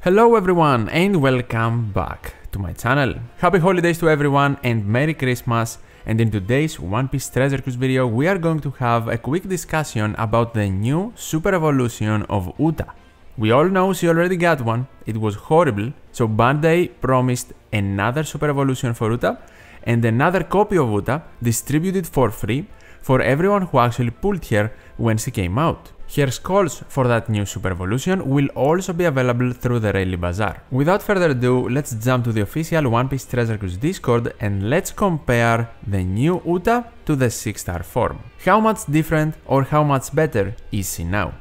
Hello everyone and welcome back to my channel. Happy holidays to everyone and Merry Christmas, and in today's One Piece Treasure Cruise video we are going to have a quick discussion about the new Super Evolution of Uta. We all know she already got one, it was horrible, so Bandai promised another Super Evolution for Uta and another copy of Uta distributed for free for everyone who actually pulled her when she came out. Her skulls for that new Super Evolution will also be available through the Rayleigh Bazaar. Without further ado, let's jump to the official One Piece Treasure Cruise Discord and let's compare the new Uta to the 6-star form. How much different or how much better is she now?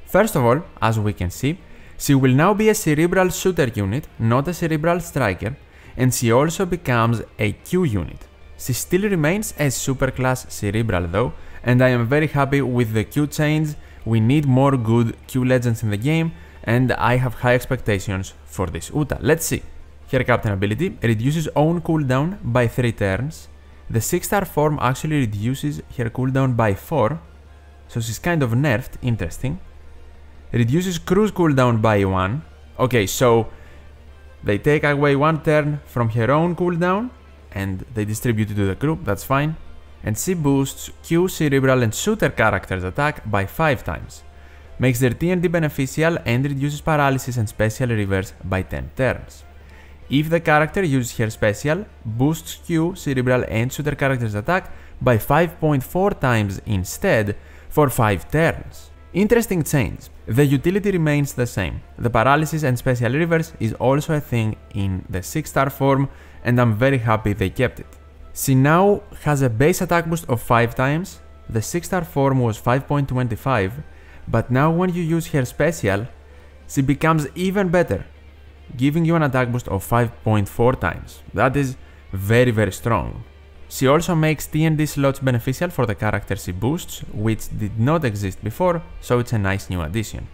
First of all, as we can see, she will now be a cerebral shooter unit, not a cerebral striker, and she also becomes a Q unit. She still remains a superclass cerebral though, and I am very happy with the Q change. We need more good Q legends in the game, and I have high expectations for this Uta. Let's see. Her captain ability reduces own cooldown by 3 turns. The 6-star form actually reduces her cooldown by 4, so she's kind of nerfed, interesting. Reduces cruise cooldown by 1. Okay, so they take away 1 turn from her own cooldown and they distribute it to the crew, that's fine. And she boosts Q, cerebral and shooter characters attack by 5 times. Makes their TNT beneficial and reduces paralysis and special reverse by 10 turns. If the character uses her special, boosts Q, cerebral and shooter characters attack by 5.4 times instead for 5 turns. Interesting change. The utility remains the same. The paralysis and special reverse is also a thing in the 6-star form, and I'm very happy they kept it. She now has a base attack boost of 5 times. The 6-star form was 5.25, but now when you use her special, she becomes even better, giving you an attack boost of 5.4 times. That is very strong. She also makes TNT slots beneficial for the character she boosts, which did not exist before, so it's a nice new addition.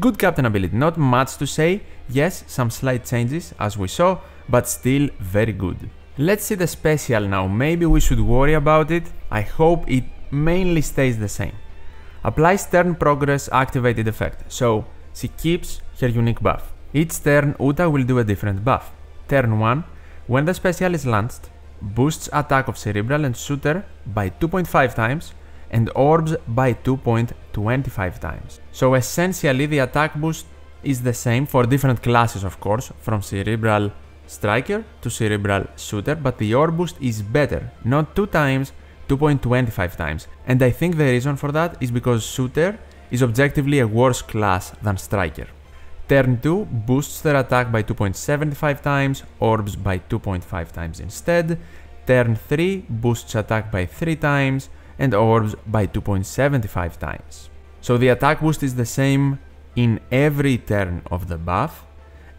Good captain ability, not much to say. Yes, some slight changes as we saw, but still very good. Let's see the special now. Maybe we should worry about it. I hope it mainly stays the same. Applies turn progress activated effect, so she keeps her unique buff. Each turn Uta will do a different buff. Turn 1, when the special is launched, boosts attack of cerebral and shooter by 2.5 times and orbs by 2.25 times. So essentially the attack boost is the same for different classes, of course, from cerebral striker to cerebral shooter, but the orb boost is better, not 2 times, 2.25 times. And I think the reason for that is because shooter is objectively a worse class than striker. Turn 2 boosts their attack by 2.75 times, orbs by 2.5 times instead. Turn 3 boosts attack by 3 times and orbs by 2.75 times. So the attack boost is the same in every turn of the buff,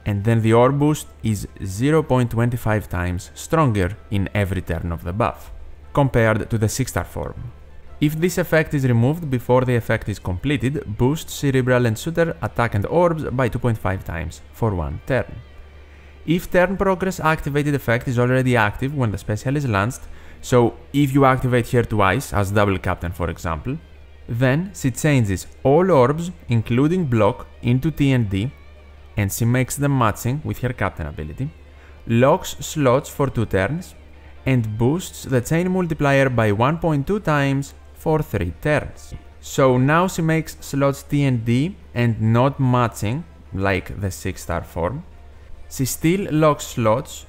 and then the orb boost is 0.25 times stronger in every turn of the buff, compared to the 6-star form. If this effect is removed before the effect is completed, boosts cerebral and shooter attack and orbs by 2.5 times for 1 turn. If turn progress activated effect is already active when the special is launched, so if you activate her twice as double captain for example, then she changes all orbs including block into TNT, and she makes them matching with her captain ability, locks slots for 2 turns, and boosts the chain multiplier by 1.2 times for 3 turns. So now she makes slots TNT and not matching like the 6-star form. She still locks slots,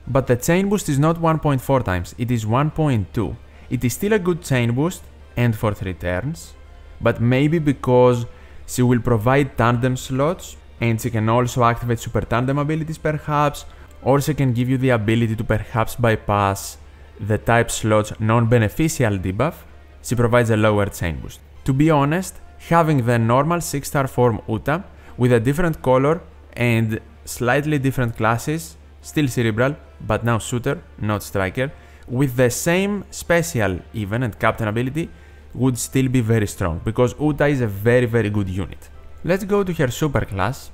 but the chain boost is not 1.4 times, it is 1.2. It is still a good chain boost and for 3 turns, but maybe because she will provide tandem slots, and she can also activate super tandem abilities perhaps, or she can give you the ability to perhaps bypass the type slots non-beneficial debuff. She provides a lower chain boost. To be honest, having the normal 6-star form Uta with a different color and slightly different classes, still cerebral but now shooter, not striker, with the same special even and captain ability would still be very strong, because Uta is a very good unit. Let's go to her super class.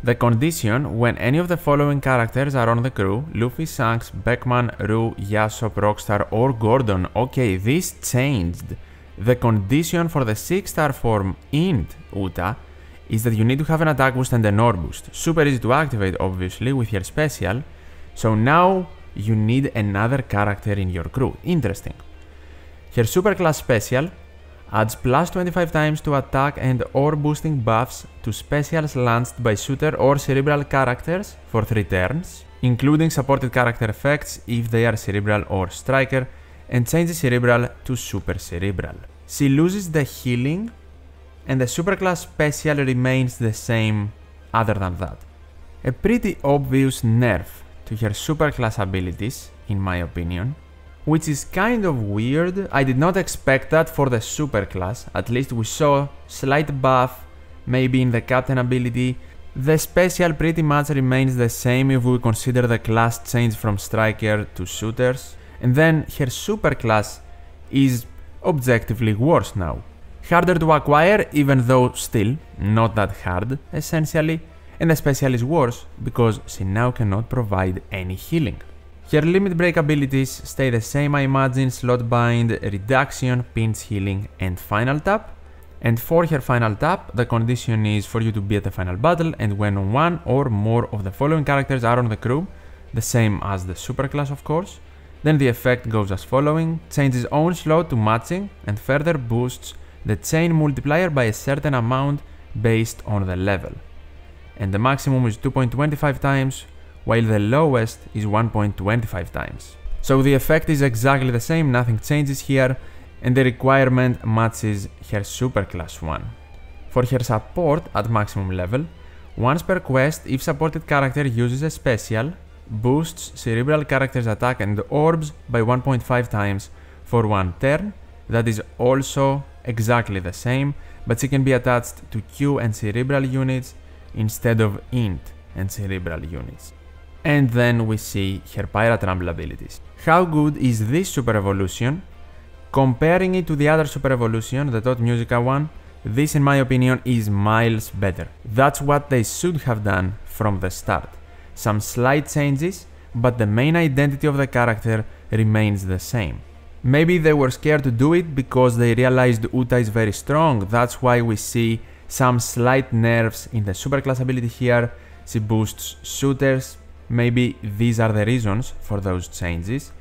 The condition when any of the following characters are on the crew: Luffy, Shanks, Beckman, Rue, Yasop, Rockstar or Gordon. Okay, this changed. The condition for the 6-star form in Uta is that you need to have an attack boost and an orb boost. Super easy to activate, obviously, with your special. So now you need another character in your crew. Interesting. Her superclass special adds plus 25 times to attack and orb boosting buffs to specials launched by shooter or cerebral characters for 3 turns, including supported character effects if they are cerebral or striker, and changes cerebral to super cerebral. She loses the healing, and the superclass special remains the same other than that. A pretty obvious nerf to her superclass abilities, in my opinion, which is kind of weird. I did not expect that for the superclass. At least we saw slight buff, maybe in the captain ability. The special pretty much remains the same if we consider the class change from striker to shooters. And then her superclass is objectively worse now. Harder to acquire, even though still not that hard, essentially. And the special is worse because she now cannot provide any healing. Her limit break abilities stay the same, I imagine: slot bind, reduction, pinch healing, and final tap. And for her final tap, the condition is for you to be at the final battle, and when one or more of the following characters are on the crew, the same as the superclass of course, then the effect goes as following: changes own slot to matching and further boosts the chain multiplier by a certain amount based on the level. And the maximum is 2.25 times, while the lowest is 1.25 times. So the effect is exactly the same, nothing changes here, and the requirement matches her superclass one. For her support at maximum level, once per quest, if supported character uses a special, boosts cerebral character's attack and orbs by 1.5 times for 1 turn. That is also exactly the same, but she can be attached to Q and cerebral units instead of int and cerebral units. And then we see her Pirate Rumble abilities. How good is this super evolution? Comparing it to the other super evolution, the Tot Musica one, this in my opinion is miles better. That's what they should have done from the start. Some slight changes, but the main identity of the character remains the same. Maybe they were scared to do it because they realized Uta is very strong. That's why we see some slight nerfs in the superclass ability here. She boosts shooters. Maybe these are the reasons for those changes.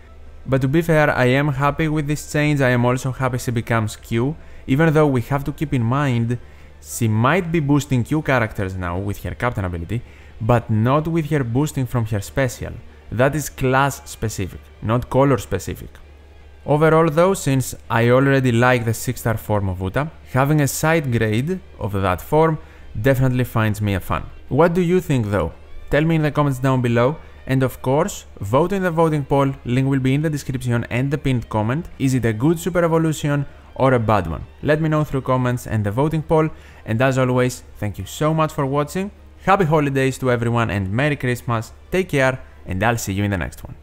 But to be fair, I am happy with this change. I am also happy she becomes Q, even though we have to keep in mind she might be boosting Q characters now with her captain ability, but not with her boosting from her special. That is class specific, not color specific. Overall though, since I already like the 6-star form of Uta, having a side grade of that form definitely finds me a fan. What do you think though? Tell me in the comments down below, and of course, vote in the voting poll, link will be in the description and the pinned comment. Is it a good super evolution or a bad one? Let me know through comments and the voting poll, and as always, thank you so much for watching, happy holidays to everyone and Merry Christmas, take care, and I'll see you in the next one.